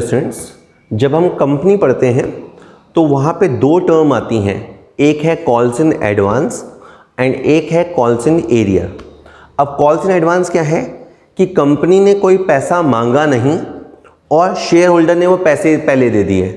Students, जब हम company पढ़ते हैं तो वहाँ पे दो टर्म आती हैं, एक है कॉल्स इन एडवांस एंड एक है कॉल्स इन एरियर। अब कॉल्स इन एडवांस क्या है कि कंपनी ने कोई पैसा मांगा नहीं और शेयर होल्डर ने वो पैसे पहले दे दिए।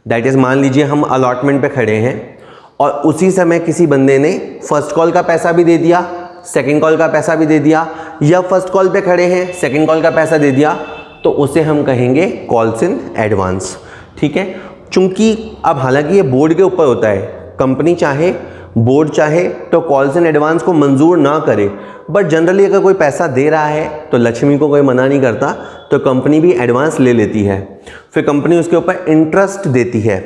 दैट इज़, मान लीजिए हम अलॉटमेंट पे खड़े हैं और उसी समय किसी बंदे ने फर्स्ट कॉल का पैसा भी दे दिया, सेकंड कॉल का पैसा भी दे दिया, या फर्स्ट कॉल पे खड़े हैं सेकंड कॉल का पैसा दे दिया, तो उसे हम कहेंगे कॉल्स इन एडवांस। ठीक है, चूंकि अब हालांकि ये बोर्ड के ऊपर होता है, कंपनी चाहे, बोर्ड चाहे तो कॉल्स इन एडवांस को मंजूर ना करे, बट जनरली अगर कोई पैसा दे रहा है तो लक्ष्मी को कोई मना नहीं करता, तो कंपनी भी एडवांस ले लेती है। फिर कंपनी उसके ऊपर इंटरेस्ट देती है।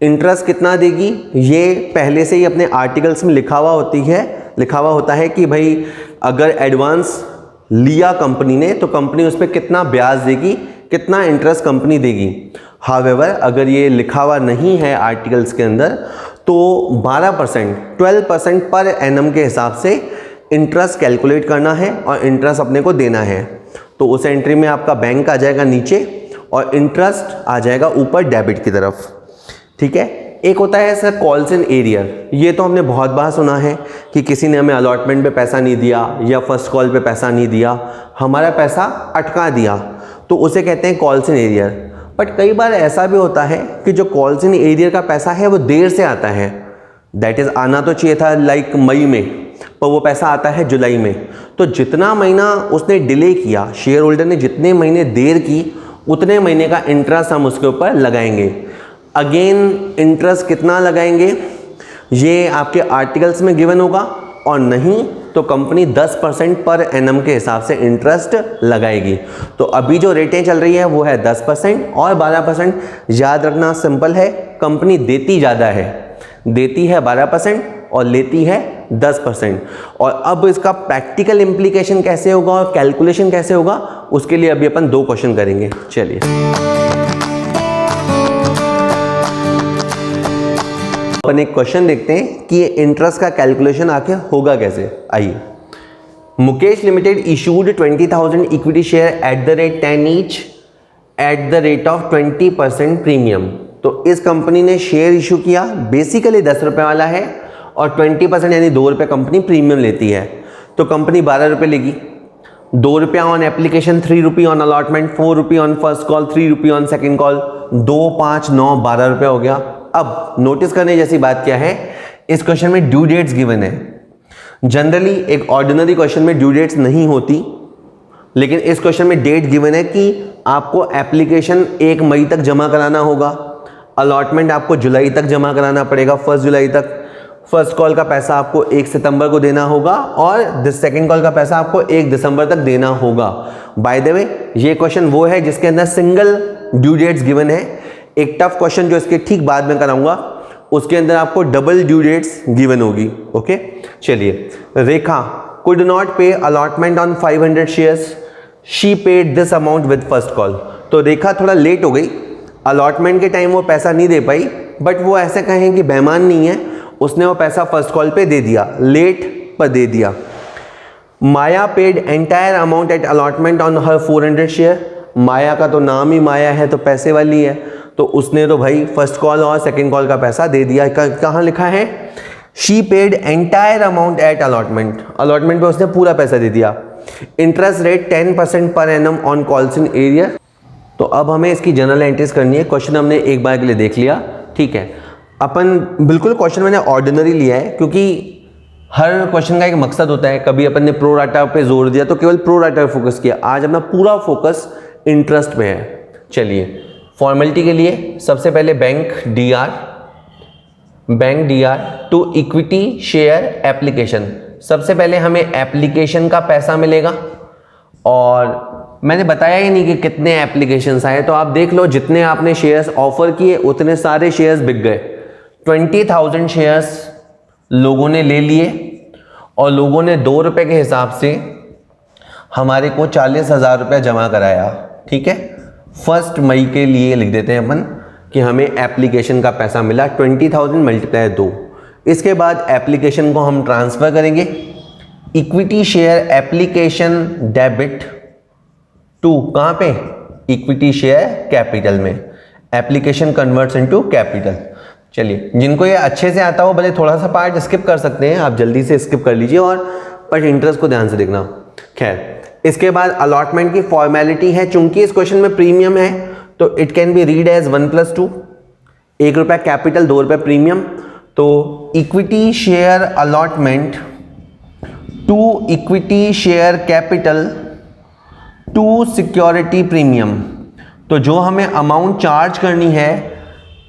इंटरेस्ट कितना देगी ये पहले से ही अपने आर्टिकल्स में लिखा हुआ होता है कि भाई अगर एडवांस लिया कंपनी ने तो कंपनी उस पर कितना ब्याज देगी, कितना इंटरेस्ट कंपनी देगी। हावेवर अगर ये लिखा हुआ नहीं है आर्टिकल्स के अंदर तो 12%, 12% पर एनम के हिसाब से इंटरेस्ट कैलकुलेट करना है और इंटरेस्ट अपने को देना है। तो उस एंट्री में आपका बैंक आ जाएगा नीचे और इंटरेस्ट आ जाएगा ऊपर डेबिट की तरफ। ठीक है, एक होता है सर कॉल्स इन एरियर। ये तो हमने बहुत बार सुना है कि किसी ने हमें अलॉटमेंट पे पैसा नहीं दिया या फर्स्ट कॉल पे पैसा नहीं दिया, हमारा पैसा अटका दिया, तो उसे कहते हैं कॉल्स इन एरियर। बट कई बार ऐसा भी होता है कि जो कॉल्स इन एरियर का पैसा है वो देर से आता है। दैट इज़, आना तो चाहिए था लाइक मई में, पर वो पैसा आता है जुलाई में। तो जितना महीना उसने डिले किया, शेयर होल्डर ने जितने महीने देर की, उतने महीने का इंटरेस्ट हम उसके ऊपर लगाएंगे। अगेन इंटरेस्ट कितना लगाएंगे ये आपके आर्टिकल्स में गिवन होगा, और नहीं तो कंपनी 10% पर एनम के हिसाब से इंटरेस्ट लगाएगी। तो अभी जो रेटें चल रही है वो है 10% और 12%। याद रखना सिंपल है, कंपनी देती ज़्यादा है, देती है 12% और लेती है 10%। और अब इसका प्रैक्टिकल इम्प्लीकेशन कैसे होगा और कैलकुलेशन कैसे होगा, उसके लिए अभी अपन दो क्वेश्चन करेंगे। चलिए, अपन एक क्वेश्चन देखते हैं कि ये इंटरेस्ट का कैलकुलेशन आखिर होगा कैसे। आइए, Mukesh limited issued 20,000 equity share at the rate 10 each at the rate of 20% premium. तो इस कंपनी ने शेयर इशू किया, बेसिकली 10 रुपये वाला है और 20% यानी 2 रुपये कंपनी प्रीमियम लेती है। तो कंपनी 12 रुपये लेगी, 2 रुपया ऑन एप्लीकेशन, 3 रुपये ऑन अलॉटमेंट, 4 रुपये ऑन फर्स्ट कॉल, 3 रुपये ऑन सेकेंड कॉल, 2, 5, 9, 12 रुपये हो गया। अब नोटिस करने जैसी बात क्या है, इस क्वेश्चन में ड्यू डेट्स गिवन है। जनरली एक ऑर्डिनरी क्वेश्चन में ड्यू डेट्स नहीं होती, लेकिन इस क्वेश्चन में डेट गिवन है कि आपको एप्लीकेशन 1 मई तक जमा कराना होगा, अलॉटमेंट आपको जुलाई तक जमा कराना पड़ेगा, 1 जुलाई तक, फर्स्ट कॉल का पैसा आपको 1 सितंबर को देना होगा और सेकेंड कॉल का पैसा आपको 1 दिसंबर तक देना होगा। बाय द वे ये क्वेश्चन वो है जिसके अंदर सिंगल ड्यू डेट्स गिवन है। एक टफ क्वेश्चन जो इसके ठीक बाद में कराऊंगा उसके अंदर आपको डबल ड्यू डेट्स गिवन होगी। ओके, चलिए, रेखा कुड नॉट पे allotment on 500 shares, she paid this amount with first call. तो रेखा थोड़ा लेट हो गई, अलॉटमेंट के टाइम वो पैसा नहीं दे पाई, बट वो ऐसे कहें कि बेईमान नहीं है, उसने वो पैसा फर्स्ट कॉल पे दे दिया, लेट पर दे दिया। Maya paid entire amount at allotment on her 400 share. Maya का तो नाम ही माया है, तो पैसे वाली है, तो उसने तो भाई फर्स्ट कॉल और सेकंड कॉल का पैसा दे दिया। कहाँ लिखा है, she paid entire amount at allotment, allotment पे उसने पूरा पैसा दे दिया। Interest rate 10% per annum on calls in arrear. तो अब हमें इसकी जनरल एंट्रीज करनी है। क्वेश्चन हमने एक बार के लिए देख लिया, ठीक है। अपन बिल्कुल क्वेश्चन मैंने ऑर्डिनरी लिया है क्योंकि हर क्वेश्चन का एक मकसद होता है। कभी अपन ने प्रो राटा पे जोर दिया तो केवल प्रो राटा पे फोकस किया, आज अपना पूरा फोकस इंटरेस्ट पे है। चलिए, फॉर्मेलिटी के लिए सबसे पहले bank DR to equity share application. सबसे पहले हमें एप्लीकेशन का पैसा मिलेगा, और मैंने बताया ही नहीं कि कितने एप्लीकेशंस आए, तो आप देख लो जितने आपने शेयर्स ऑफर किए उतने सारे शेयर्स बिक गए। 20,000 शेयर्स लोगों ने ले लिए और लोगों ने 2 रुपये के हिसाब से हमारे को 40,000 रुपया जमा कराया। ठीक है, 1 मई के लिए लिख देते हैं अपन कि हमें एप्लीकेशन का पैसा मिला 20,000 मल्टीप्लाई 2। इसके बाद एप्लीकेशन को हम ट्रांसफ़र करेंगे, equity share application debit to कहाँ पे, इक्विटी शेयर कैपिटल में, एप्लीकेशन कन्वर्ट्स इनटू कैपिटल। चलिए, जिनको ये अच्छे से आता हो भले थोड़ा सा पार्ट स्किप कर सकते हैं, आप जल्दी से स्किप कर लीजिए और पर इंटरेस्ट को ध्यान से देखना। खैर, इसके बाद अलॉटमेंट की फॉर्मेलिटी है, चूंकि इस क्वेश्चन में प्रीमियम है तो it can be read as 1+2, 1 रुपया कैपिटल 2 रुपये प्रीमियम। तो equity share allotment to equity share capital to security premium. तो जो हमें अमाउंट चार्ज करनी है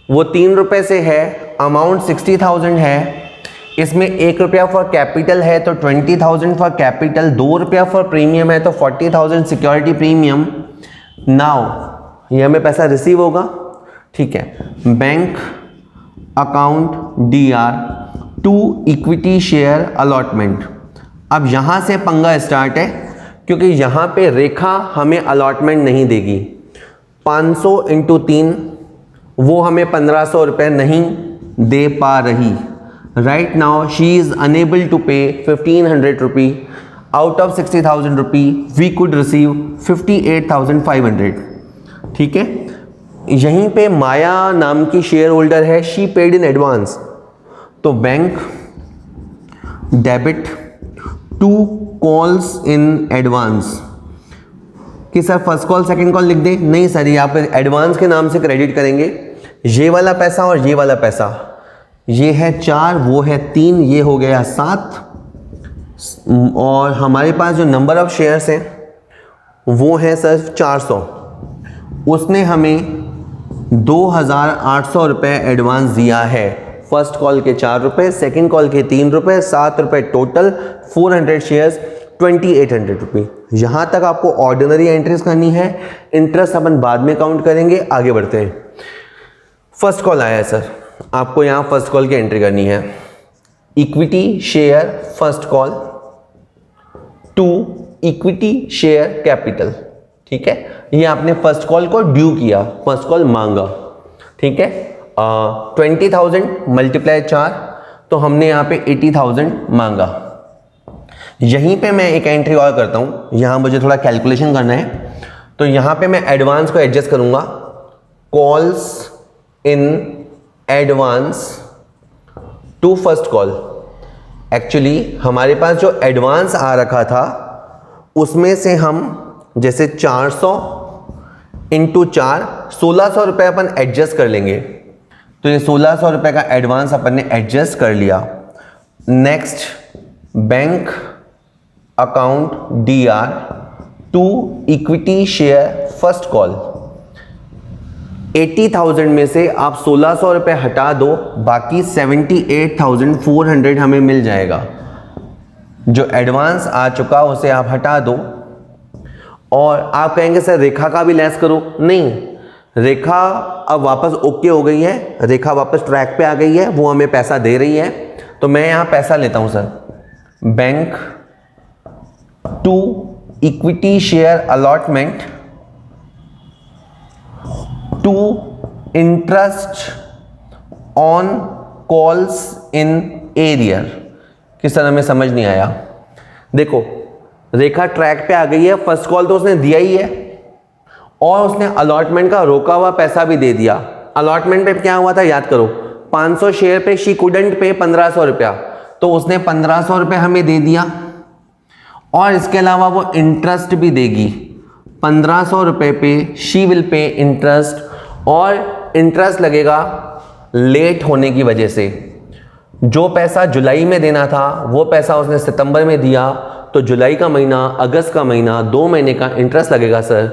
वो 3 रुपये से है, अमाउंट 60,000 है, इसमें 1 रुपया फॉर कैपिटल है तो 20,000 फॉर कैपिटल, 2 रुपया फॉर प्रीमियम है तो 40,000 सिक्योरिटी प्रीमियम। नाउ ये हमें पैसा रिसीव होगा, ठीक है, bank account DR to equity share allotment. अब यहाँ से पंगा स्टार्ट है, क्योंकि यहाँ पे रेखा हमें अलॉटमेंट नहीं देगी। 500 × 3 वो हमें 1500 रुपये नहीं दे पा रही। Right now she is unable to pay 1500 rupee. Out of 60,000 rupee we could receive 58,500। ठीक है, यहीं पे माया नाम की शेयर होल्डर है, शी पेड इन एडवांस। तो bank debit to calls in advance कि sir first call second call लिख दे, नहीं सर ये आप एडवांस के नाम से क्रेडिट करेंगे। ये वाला पैसा और ये वाला पैसा, ये है 4 वो है 3, ये हो गया 7, और हमारे पास जो नंबर ऑफ शेयर्स हैं वो है सर 400। उसने हमें 2,800 रुपये एडवांस दिया है। फर्स्ट कॉल के 4 रुपये, सेकेंड कॉल के 3 रुपये, 7 रुपये टोटल, 400 शेयर्स, 2800 रुपये। यहाँ तक आपको ऑर्डिनरी एंट्रीज करनी है, इंटरेस्ट अपन बाद में काउंट करेंगे। आगे बढ़ते हैं। फर्स्ट कॉल आया है सर, आपको यहाँ फर्स्ट कॉल की एंट्री करनी है। Equity share first call to equity share capital. ठीक है, ये आपने फर्स्ट कॉल को ड्यू किया, फर्स्ट कॉल मांगा। ठीक है, 20,000 × 4 तो हमने यहाँ पे 80,000 मांगा। यहीं पे मैं एक एंट्री और करता हूँ, यहाँ मुझे थोड़ा कैलकुलेशन करना है, तो यहाँ पे मैं एडवांस को एडजस्ट करूँगा। Calls in advance to first call. Actually हमारे पास जो एडवांस आ रखा था उसमें से हम जैसे 400 × 4 1600 रुपये अपन एडजस्ट कर लेंगे। तो ये 1600 रुपये का एडवांस अपन ने एडजस्ट कर लिया। Next bank account DR to equity share first call. 80,000 में से आप 1600 रुपये हटा दो, बाकी 78,400 हमें मिल जाएगा। जो एडवांस आ चुका उसे आप हटा दो। और आप कहेंगे सर रेखा का भी लेस करो, नहीं, रेखा अब वापस ओके हो गई है, रेखा वापस ट्रैक पे आ गई है, वो हमें पैसा दे रही है। तो मैं यहाँ पैसा लेता हूँ sir, bank to equity share allotment to interest on calls in arrear. कि सर हमें समझ नहीं आया। देखो रेखा ट्रैक पे आ गई है, फर्स्ट कॉल तो उसने दिया ही है और उसने अलॉटमेंट का रोका हुआ पैसा भी दे दिया। अलॉटमेंट पे क्या हुआ था याद करो, 500 शेयर पे शी कुडंट पे 1500 रुपया, तो उसने 1500 रुपये हमें दे दिया और इसके अलावा वो इंटरेस्ट भी देगी। 1500 रुपये पे शी विल पे इंटरेस्ट, और इंटरेस्ट लगेगा लेट होने की वजह से। जो पैसा जुलाई में देना था वो पैसा उसने सितंबर में दिया, तो जुलाई का महीना, अगस्त का महीना, 2 महीने का इंटरेस्ट लगेगा सर।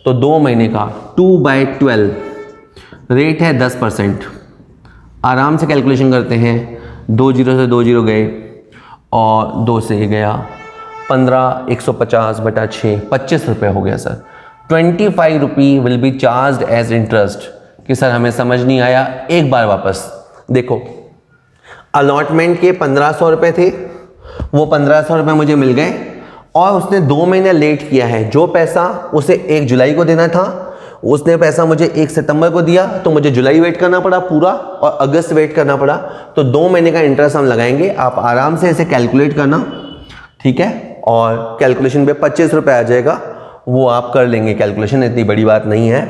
तो 2 महीने का 2/12 रेट है 10%। आराम से कैलकुलेशन करते हैं। 2 0 से 2 0 गए और 2 से गया 15, 150/6 25 रुपये हो गया sir. 25 rupee will be charge as interest. कि सर हमें समझ नहीं आया, एक बार वापस देखो। अलॉटमेंट के 1500 रुपये थे, वो 1500 रुपये मुझे मिल गए और उसने 2 महीने लेट किया है। जो पैसा उसे 1 जुलाई को देना था उसने पैसा मुझे 1 सितंबर को दिया, तो मुझे जुलाई वेट करना पड़ा पूरा और अगस्त वेट करना पड़ा। तो 2 महीने का इंटरेस्ट हम लगाएंगे। आप आराम से इसे कैलकुलेट करना, ठीक है। और कैलकुलेशन पे 25 रुपये आ जाएगा। वो आप कर लेंगे कैलकुलेशन, इतनी बड़ी बात नहीं है।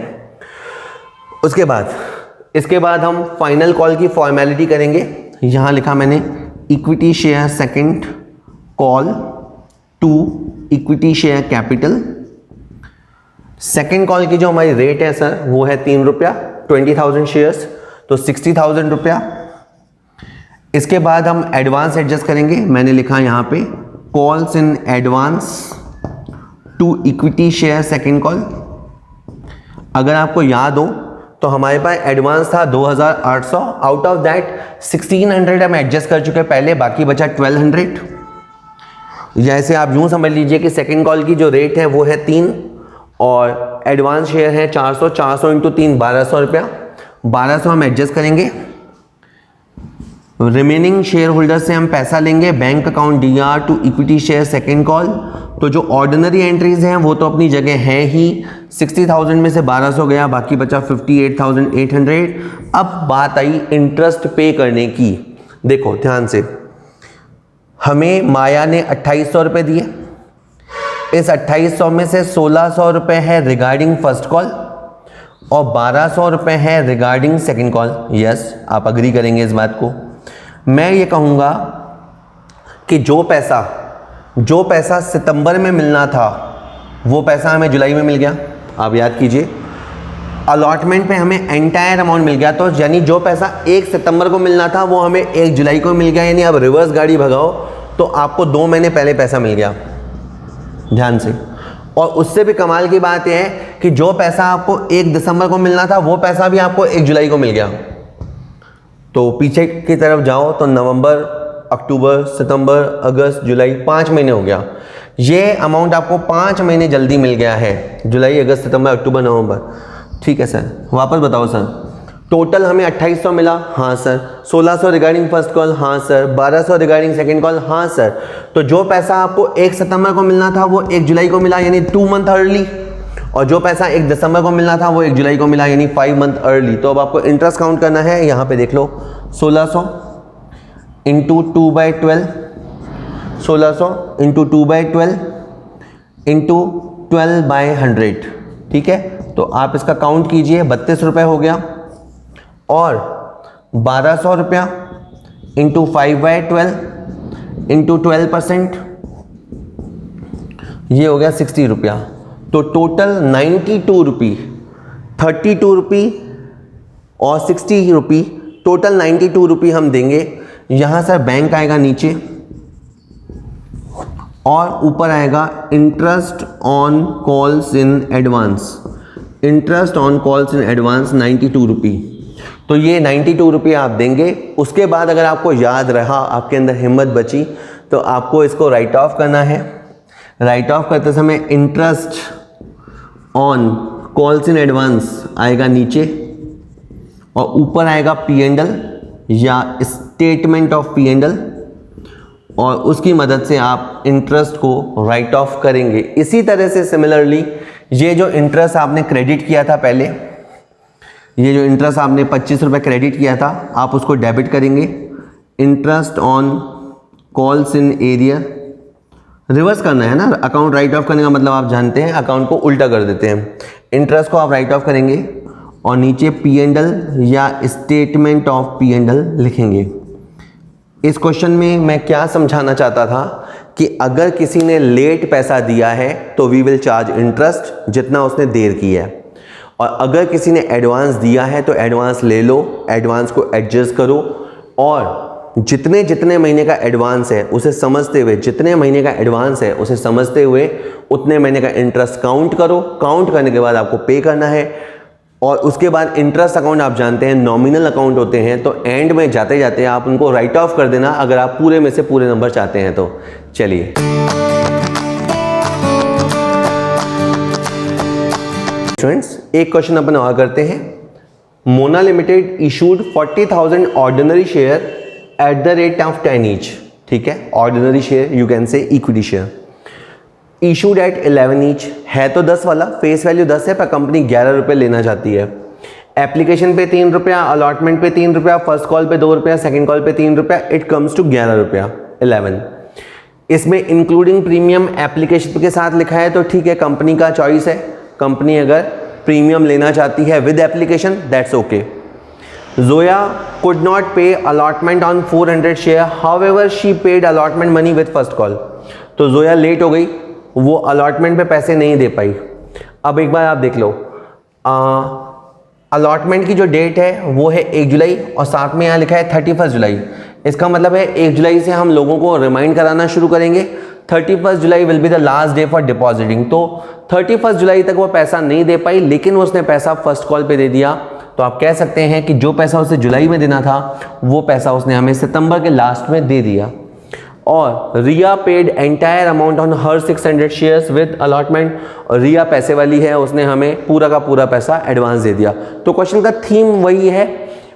इसके बाद हम फाइनल कॉल की फॉर्मेलिटी करेंगे। यहाँ लिखा मैंने equity share second call to equity share capital. Second call की जो हमारी रेट है सर वो है 3 रुपया, 20,000 शेयर्स, तो 60,000 रुपया। इसके बाद हम एडवांस एडजस्ट करेंगे। मैंने लिखा यहाँ पे calls in advance to equity share second call. अगर आपको याद हो तो हमारे पास एडवांस था 2,800, आउट ऑफ दैट 1,600 हम एडजस्ट कर चुके पहले, बाकी बचा 1,200। जैसे आप यूँ समझ लीजिए कि सेकंड कॉल की जो रेट है वो है 3 और एडवांस शेयर है 400, 400 इंटू 3 1200 रुपया, 1200 हम एडजस्ट करेंगे। रिमेनिंग शेयर होल्डर से हम पैसा लेंगे bank account DR to equity share second call. तो जो ऑर्डिनरी एंट्रीज हैं वो तो अपनी जगह है ही, 60,000 में से 1200 गया, बाकी बचा 58,800। अब बात आई इंटरेस्ट पे करने की। देखो ध्यान से, हमें माया ने 2,800 रुपये दिए, इस 2,800 में से 1,600 रुपये है रिगार्डिंग फर्स्ट कॉल और 1,200 रुपये है रिगार्डिंग सेकंड कॉल। यस, आप अग्री करेंगे इस बात को। मैं ये कहूँगा कि जो पैसा सितंबर में मिलना था वो पैसा हमें जुलाई में मिल गया। आप याद कीजिए, अलॉटमेंट पे हमें एंटायर अमाउंट मिल गया, तो यानी जो पैसा 1 सितंबर को मिलना था वो हमें 1 जुलाई को मिल गया। यानी अब रिवर्स गाड़ी भगाओ तो आपको 2 महीने पहले पैसा मिल गया, ध्यान से। और उससे भी कमाल की बात यह है कि जो पैसा आपको 1 दिसंबर को मिलना था वो पैसा भी आपको 1 जुलाई को मिल गया। तो पीछे की तरफ जाओ तो नवंबर, अक्टूबर, सितंबर, अगस्त, जुलाई, 5 महीने हो गया। ये अमाउंट आपको 5 महीने जल्दी मिल गया है, जुलाई, अगस्त, सितंबर, अक्टूबर, नवंबर। ठीक है सर, वापस बताओ सर। टोटल हमें 2,800 मिला, हाँ सर। 1,600 रिगार्डिंग फर्स्ट कॉल, हाँ सर। 1,200 रिगार्डिंग सेकंड कॉल, हाँ सर। तो जो पैसा आपको 1 सितंबर को मिलना था वो 1 जुलाई को मिला, यानी 2 मंथ अर्ली। और जो पैसा 1 दिसंबर को मिलना था वो 1 जुलाई को मिला, यानी 5 मंथ अर्ली। तो अब आपको इंटरेस्ट काउंट करना है। यहाँ पे देख लो, 1,600 इंटू 2/12, 1,600 इंटू 2/12 इंटू 12/100। ठीक है, तो आप इसका काउंट कीजिए, 32 रुपये हो गया। और 1,200 रुपया इंटू 5/12 इंटू 12%, ये हो गया 60 रुपया। तो टोटल 92 रुपी, 32 रुपी और 60 रुपी, टोटल 92 रुपी हम देंगे। यहाँ सर बैंक आएगा नीचे और ऊपर आएगा interest on calls in advance. Interest on calls in advance 92 रुपी। तो ये 92 रुपये आप देंगे। उसके बाद अगर आपको याद रहा, आपके अंदर हिम्मत बची, तो आपको इसको राइट ऑफ करना है। राइट ऑफ करते समय interest on calls in advance आएगा नीचे और ऊपर आएगा P&L या स्टेटमेंट ऑफ P&L, और उसकी मदद से आप इंटरेस्ट को राइट ऑफ करेंगे। इसी तरह से सिमिलरली ये जो इंटरेस्ट आपने क्रेडिट किया था पहले, ये जो इंटरेस्ट आपने 25 रुपये क्रेडिट किया था, आप उसको डेबिट करेंगे। Interest on calls in area, reverse करना है ना, अकाउंट राइट ऑफ करने का मतलब आप जानते हैं, अकाउंट को उल्टा कर देते हैं। इंटरेस्ट को आप राइट ऑफ करेंगे और नीचे P&L या स्टेटमेंट ऑफ P&L लिखेंगे। इस क्वेश्चन में मैं क्या समझाना चाहता था कि अगर किसी ने लेट पैसा दिया है तो वी विल चार्ज इंटरेस्ट जितना उसने देर की है, और अगर किसी ने एडवांस दिया है तो एडवांस ले लो, एडवांस को एडजस्ट करो, और जितने जितने महीने का एडवांस है उसे समझते हुए, जितने महीने का एडवांस है उसे समझते हुए उतने महीने का इंटरेस्ट काउंट करो। काउंट करने के बाद आपको पे करना है। और उसके बाद इंटरेस्ट अकाउंट आप जानते हैं नॉमिनल अकाउंट होते हैं, तो एंड में जाते जाते आप उनको राइट ऑफ कर देना अगर आप पूरे में से पूरे नंबर चाहते हैं तो। चलिए स्टूडेंट्स, एक क्वेश्चन अपन और करते हैं। Mona limited issued 40,000 ordinary share at the rate of 10 each. ठीक है, ऑर्डिनरी शेयर यू कैन से equity share, issued at 11 each. है तो 10 वाला, फेस वैल्यू 10 है, पर कंपनी 11 रुपये लेना चाहती है। एप्लीकेशन पे 3 रुपया, अलॉटमेंट पे 3 रुपया, फर्स्ट कॉल पे 2 रुपया, सेकंड कॉल पे 3 रुपया, इट कम्स टू 11 रुपया, 11। इसमें इंक्लूडिंग प्रीमियम एप्लीकेशन के साथ लिखा है तो ठीक है, कंपनी का चॉइस है। कंपनी अगर प्रीमियम लेना चाहती है with application, that's okay. Zoya could not pay allotment on 400 share, however she paid allotment money with first call। तो जोया लेट हो गई, वो अलॉटमेंट पे पैसे नहीं दे पाई। अब एक बार आप देख लो, अलॉटमेंट की जो डेट है वो है 1 जुलाई और साथ में यहाँ लिखा है 31 जुलाई। इसका मतलब है 1 जुलाई से हम लोगों को रिमाइंड कराना शुरू करेंगे, 31 July will be the last day for depositing. तो 31 जुलाई तक वो पैसा नहीं दे पाई, लेकिन उसने पैसा फर्स्ट कॉल पे दे दिया। तो आप कह सकते हैं कि जो पैसा उसे जुलाई में देना था वो पैसा उसने हमें सितंबर के लास्ट में दे दिया। और Riya paid entire amount on her 600 shares with allotment. और रिया पैसे वाली है, उसने हमें पूरा का पूरा पैसा एडवांस दे दिया। तो क्वेश्चन का थीम वही है,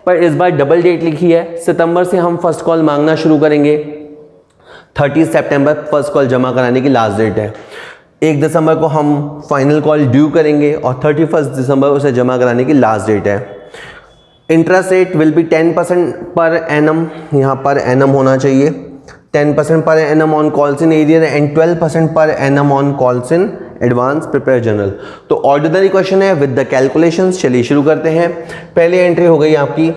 पर इस बार डबल डेट लिखी है। सितंबर से हम फर्स्ट कॉल मांगना शुरू करेंगे, 30 सितंबर फर्स्ट कॉल जमा कराने की लास्ट डेट है। 1 दिसंबर को हम फाइनल कॉल ड्यू करेंगे और 31 दिसंबर उसे जमा कराने की लास्ट डेट है। Interest rate will be 10% per annum, यहाँ पर एनम होना चाहिए। 10% per annum on calls in arrear and 12% per annum on calls in advance prepare journal. तो ऑर्डिनरी क्वेश्चन है विद द कैलकुलेशंस। चलिए शुरू करते हैं। पहली एंट्री हो गई आपकी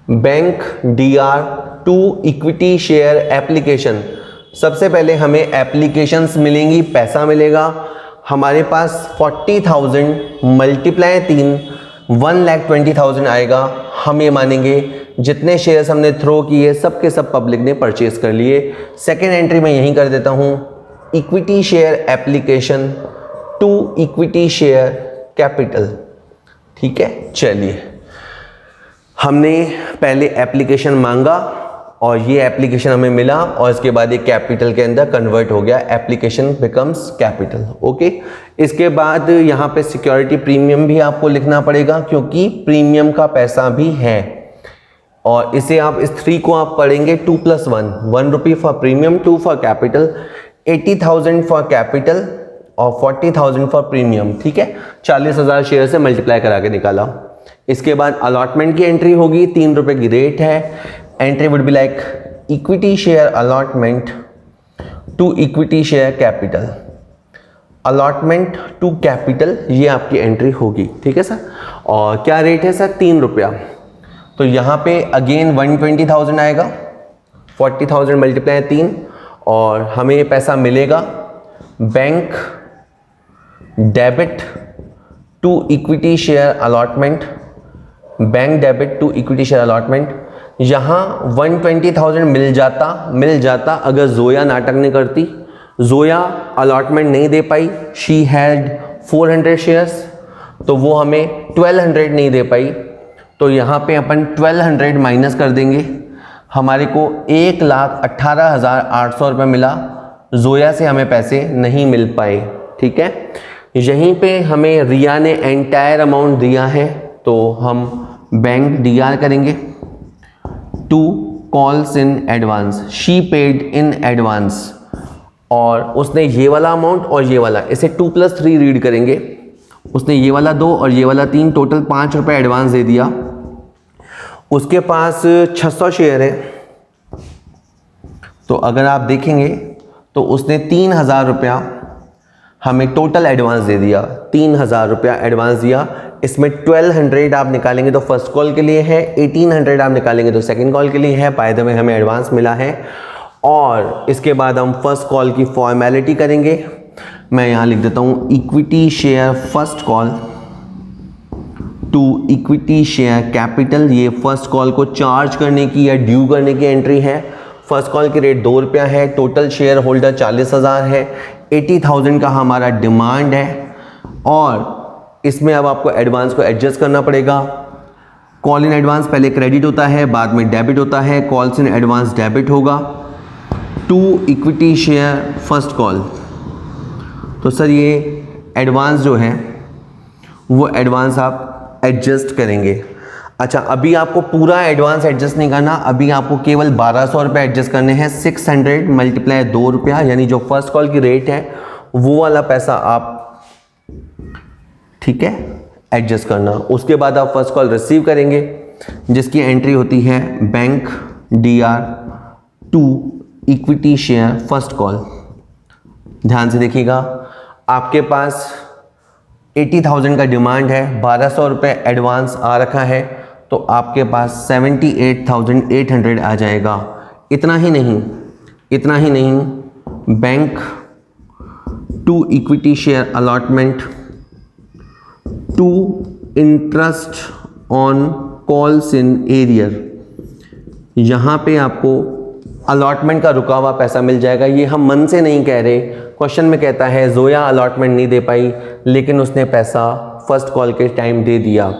bank DR to equity share application. सबसे पहले हमें एप्लीकेशंस मिलेंगी, पैसा मिलेगा हमारे पास 40,000 मल्टीप्लाई 3 1,20,000 आएगा। हम ये मानेंगे जितने शेयर्स हमने थ्रो किए सब के सब पब्लिक ने परचेज कर लिए। सेकेंड एंट्री मैं यहीं कर देता हूँ, equity share application to equity share capital. ठीक है, चलिए हमने पहले एप्लीकेशन मांगा और ये एप्लीकेशन हमें मिला और इसके बाद ये कैपिटल के अंदर कन्वर्ट हो गया, एप्लीकेशन बिकम्स कैपिटल। ओके, इसके बाद यहाँ पे सिक्योरिटी प्रीमियम भी आपको लिखना पड़ेगा क्योंकि प्रीमियम का पैसा भी है। और इसे आप इस 3 को आप पढ़ेंगे 2 + 1, 1 rupee for premium, 2 for capital, 80,000 for capital और 40,000 फॉर प्रीमियम। ठीक है, 40,000 शेयर से मल्टीप्लाई करा के निकाला। इसके बाद अलॉटमेंट की एंट्री होगी, 3 रुपए की रेट है। Entry would be like equity share allotment to equity share capital, allotment to capital, ये आपकी एंट्री होगी। ठीक है सर, और क्या रेट है सर? 3 रुपया। तो यहाँ पे अगेन 120,000 आएगा, 40,000 मल्टीप्लाई 3 और हमें ये पैसा मिलेगा bank debit to equity share allotment, bank debit to equity share allotment. यहाँ 120,000 मिल जाता अगर जोया नाटक नहीं करती। जोया अलॉटमेंट नहीं दे पाई, शी हैड 400 शेयर्स, तो वो हमें 1200 नहीं दे पाई। तो यहाँ पे अपन 1200 माइनस कर देंगे, हमारे को 1,18,800 रुपये मिला। जोया से हमें पैसे नहीं मिल पाए। ठीक है, यहीं पे हमें रिया ने एंटायर अमाउंट दिया है तो हम बैंक DR करेंगे to calls in advance, she paid in advance. और उसने ये वाला अमाउंट और ये वाला, इसे 2 + 3 रीड करेंगे। उसने ये वाला 2 और ये वाला 3, टोटल 5 रुपये एडवांस दे दिया। उसके पास 600 शेयर है, तो अगर आप देखेंगे तो उसने 3,000 रुपया हमें टोटल एडवांस दे दिया, 3,000 रुपया एडवांस दिया। इसमें 1200 आप निकालेंगे तो फर्स्ट कॉल के लिए है, 1800 आप निकालेंगे तो सेकंड कॉल के लिए है। बाय द वे हमें एडवांस मिला है। और इसके बाद हम फर्स्ट कॉल की फॉर्मेलिटी करेंगे। मैं यहाँ लिख देता हूँ equity share first call to equity share capital. ये फर्स्ट कॉल को चार्ज करने की या ड्यू करने की एंट्री है। फर्स्ट कॉल की रेट 2 रुपया है, टोटल शेयर होल्डर 40,000 है, 80,000 का हमारा डिमांड है। और इसमें अब आपको एडवांस को एडजस्ट करना पड़ेगा। कॉल इन एडवांस पहले क्रेडिट होता है, बाद में डेबिट होता है, कॉल्स इन एडवांस डेबिट होगा to equity share first call. तो सर ये एडवांस जो है वो एडवांस आप एडजस्ट करेंगे। अच्छा, अभी आपको पूरा एडवांस एडजस्ट नहीं करना, अभी आपको केवल 1,200 रुपये एडजस्ट करने हैं। 600 मल्टीप्लाई 2 रुपया, यानी जो फर्स्ट कॉल की रेट है वो वाला पैसा आप, ठीक है, एडजस्ट करना। उसके बाद आप फर्स्ट कॉल रिसीव करेंगे जिसकी एंट्री होती है bank DR to equity share first call. ध्यान से देखिएगा, आपके पास 80,000 का डिमांड है, 1200 रुपये एडवांस आ रखा है, तो आपके पास 78,800 आ जाएगा। इतना ही नहीं, bank to equity share allotment to interest on calls in arrear, यहाँ पे आपको अलॉटमेंट का रुका हुआ पैसा मिल जाएगा। ये हम मन से नहीं कह रहे, क्वेश्चन में कहता है जोया अलॉटमेंट नहीं दे पाई लेकिन उसने पैसा फर्स्ट कॉल के टाइम दे दिया।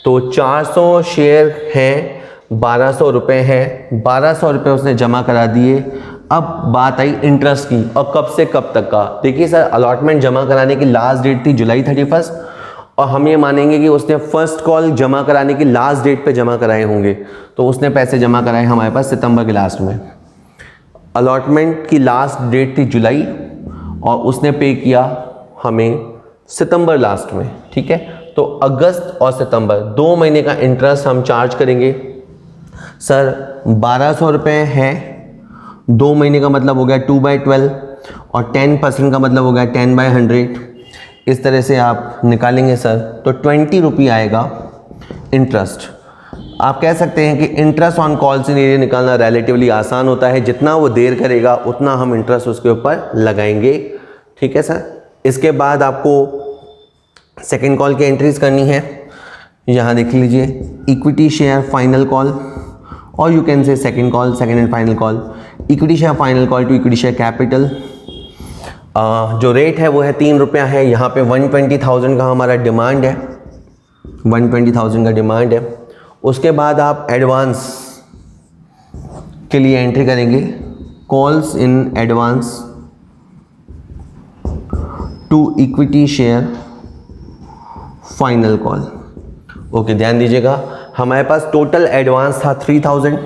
तो 400 शेयर हैं, 1200 रुपये हैं, 1200 रुपये उसने जमा करा दिए। अब बात आई इंटरेस्ट की, और कब से कब तक का। देखिए सर, अलॉटमेंट जमा कराने की लास्ट डेट थी जुलाई 31, और हम ये मानेंगे कि उसने फर्स्ट कॉल जमा कराने की लास्ट डेट पे जमा कराए होंगे, तो उसने पैसे जमा कराए हमारे पास सितंबर के लास्ट में। अलॉटमेंट की लास्ट डेट थी जुलाई और उसने पे किया हमें सितंबर लास्ट में, ठीक है। तो अगस्त और सितंबर 2 महीने का इंटरेस्ट हम चार्ज करेंगे। सर 1200 रुपये है, 2 महीने का मतलब हो गया 2/12, और 10% का मतलब हो गया 10/100। इस तरह से आप निकालेंगे सर, तो 20 रुपये आएगा इंटरेस्ट। आप कह सकते हैं कि interest on calls in area निकालना रिलेटिवली आसान होता है, जितना वो देर करेगा उतना हम इंटरेस्ट उसके ऊपर लगाएंगे, ठीक है सर। इसके बाद आपको सेकेंड कॉल की एंट्रीज करनी है। यहाँ देख लीजिए, इक्विटी शेयर फाइनल कॉल, और you can say second call, second and final call. Equity share final call to equity share capital, जो रेट है वो है 3 रुपया है। यहाँ पे 120,000 का हमारा डिमांड है, 120,000 का डिमांड है। उसके बाद आप एडवांस के लिए एंट्री करेंगे, calls in advance to equity share final call. Okay, ध्यान दीजिएगा, हमारे पास टोटल एडवांस था 3000,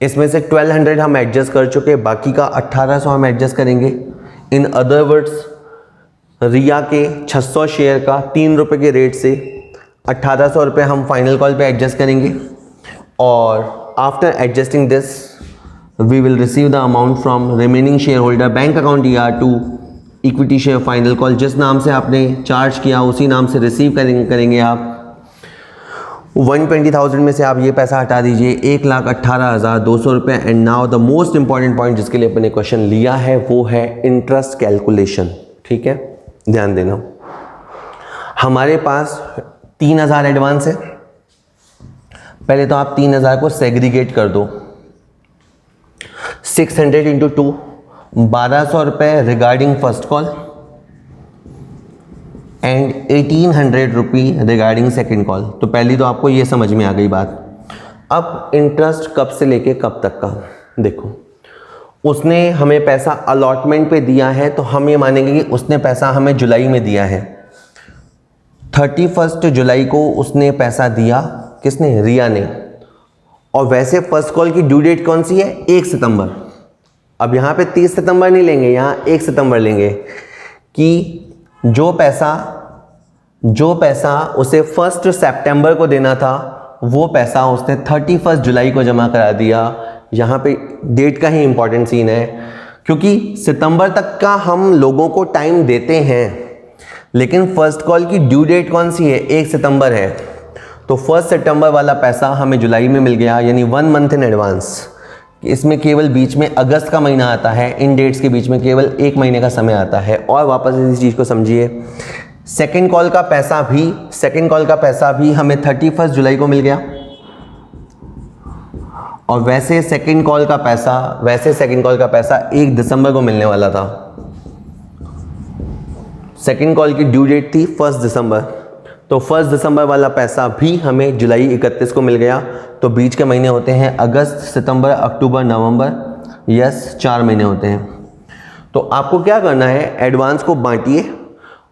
इसमें से 1200 हम एडजस्ट कर चुके, बाकी का 1800 हम एडजस्ट करेंगे। इन अदर वर्ड्स, रिया के 600 शेयर का 3 रुपये के रेट से 1800 रुपये हम फाइनल कॉल पे एडजस्ट करेंगे, और after adjusting this we will receive the amount from remaining shareholder bank account ER to equity share final call. जिस नाम से आपने चार्ज किया उसी नाम से रिसीव करेंगे आप। 120,000 में से आप ये पैसा हटा दीजिए, 1,18,200 रुपये। And now the most important point जिसके लिए अपने क्वेश्चन लिया है वो है इंटरेस्ट कैलकुलेशन, ठीक है। ध्यान देना, हमारे पास 3,000 एडवांस है। पहले तो आप 3,000 को सेग्रीगेट कर दो, 600 इंटू 2, 1200 रुपये रिगार्डिंग फर्स्ट कॉल एंड 1800 रुपये रिगार्डिंग सेकेंड कॉल। तो पहली तो आपको ये समझ में आ गई बात। अब इंटरेस्ट कब से लेके कब तक का, देखो उसने हमें पैसा अलॉटमेंट पे दिया है, तो हम ये मानेंगे कि उसने पैसा हमें जुलाई में दिया है। 31 जुलाई को उसने पैसा दिया, किसने? रिया ने। और वैसे फर्स्ट कॉल की ड्यू डेट कौन सी है? 1 सितंबर। अब यहाँ पे 30 सितंबर नहीं लेंगे, यहाँ 1 सितंबर लेंगे कि जो पैसा उसे 1 सितंबर को देना था वो पैसा उसने 31 जुलाई को जमा करा दिया। यहाँ पे डेट का ही इंपॉर्टेंट सीन है, क्योंकि सितंबर तक का हम लोगों को टाइम देते हैं, लेकिन फर्स्ट कॉल की ड्यू डेट कौन सी है? 1 सितंबर है। तो 1 सितंबर वाला पैसा हमें जुलाई में मिल गया, यानी 1 मंथ इन एडवांस। इसमें केवल बीच में अगस्त का महीना आता है, इन डेट्स के बीच में केवल 1 महीने का समय आता है। और वापस इस चीज़ को समझिए, सेकेंड कॉल का पैसा भी हमें 31 जुलाई को मिल गया, और वैसे सेकेंड कॉल का पैसा 1 दिसंबर को मिलने वाला था। सेकेंड कॉल की ड्यू डेट थी 1 दिसंबर, तो 1 दिसंबर वाला पैसा भी हमें जुलाई 31 को मिल गया। तो बीच के महीने होते हैं अगस्त, सितंबर, अक्टूबर, नवंबर, यस 4 महीने होते हैं। तो आपको क्या करना है, एडवांस को बांटिए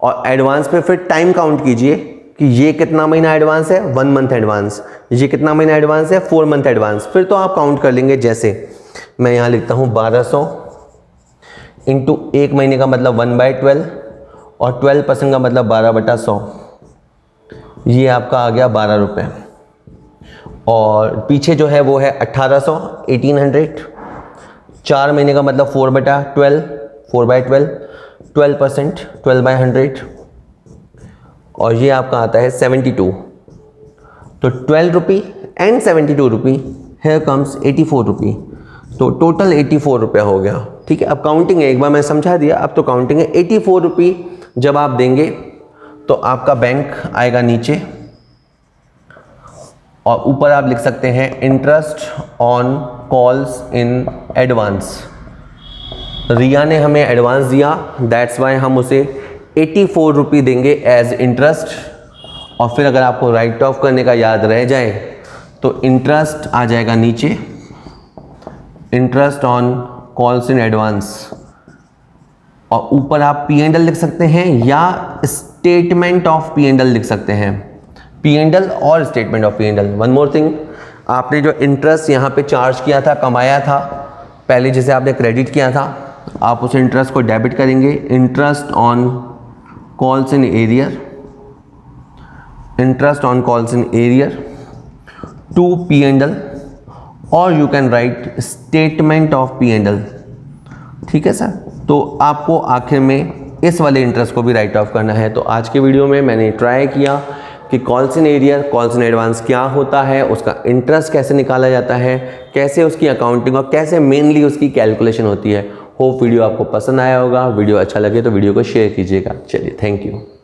और एडवांस पे फिर टाइम काउंट कीजिए कि ये कितना महीना एडवांस है, 1 मंथ एडवांस, ये कितना महीना एडवांस है, 4 मंथ एडवांस। फिर तो आप काउंट कर लेंगे, जैसे मैं यहाँ लिखता हूँ 1200 इंटू 1 महीने का मतलब 1/12 और 12% का मतलब 12/100, ये आपका आ गया 12 रुपये। और पीछे जो है वो है 1800, 1800, 4 महीने का मतलब 4/12, 4/12, 12%, 12/100, और ये आपका आता है 72। तो 12 rupee and 72 rupee, here comes 84 रुपी, तो टोटल 84 रुपया हो गया। ठीक है, अब काउंटिंग है, एक बार मैं समझा दिया, अब तो काउंटिंग है। 84 रुपी जब आप देंगे तो आपका बैंक आएगा नीचे, और ऊपर आप लिख सकते हैं interest on calls in advance. Riya ने हमें एडवांस दिया, दैट्स वाई हम उसे 84 रुपी देंगे एज इंटरेस्ट। और फिर अगर आपको राइट ऑफ करने का याद रह जाए तो इंटरेस्ट आ जाएगा नीचे, interest on calls in advance, और ऊपर आप P&L लिख सकते हैं या स्टेटमेंट ऑफ P&L लिख सकते हैं, P&L और statement of P&L। One more thing, आपने जो इंटरेस्ट यहाँ पे चार्ज किया था, कमाया था पहले, जिसे आपने क्रेडिट किया था, आप उस इंटरेस्ट को डेबिट करेंगे, interest on calls in arrear, interest on calls in arrear to P&L, और you can write statement of P&L। ठीक है सर, तो आपको आखिर में इस वाले इंटरेस्ट को भी राइट ऑफ करना है। तो आज के वीडियो में मैंने ट्राई किया कि calls in arrear, calls in advance क्या होता है, उसका इंटरेस्ट कैसे निकाला जाता है, कैसे उसकी अकाउंटिंग और कैसे मेनली उसकी कैलकुलेशन होती है। होप वीडियो आपको पसंद आया होगा। वीडियो अच्छा लगे तो वीडियो को शेयर कीजिएगा। चलिए, थैंक यू।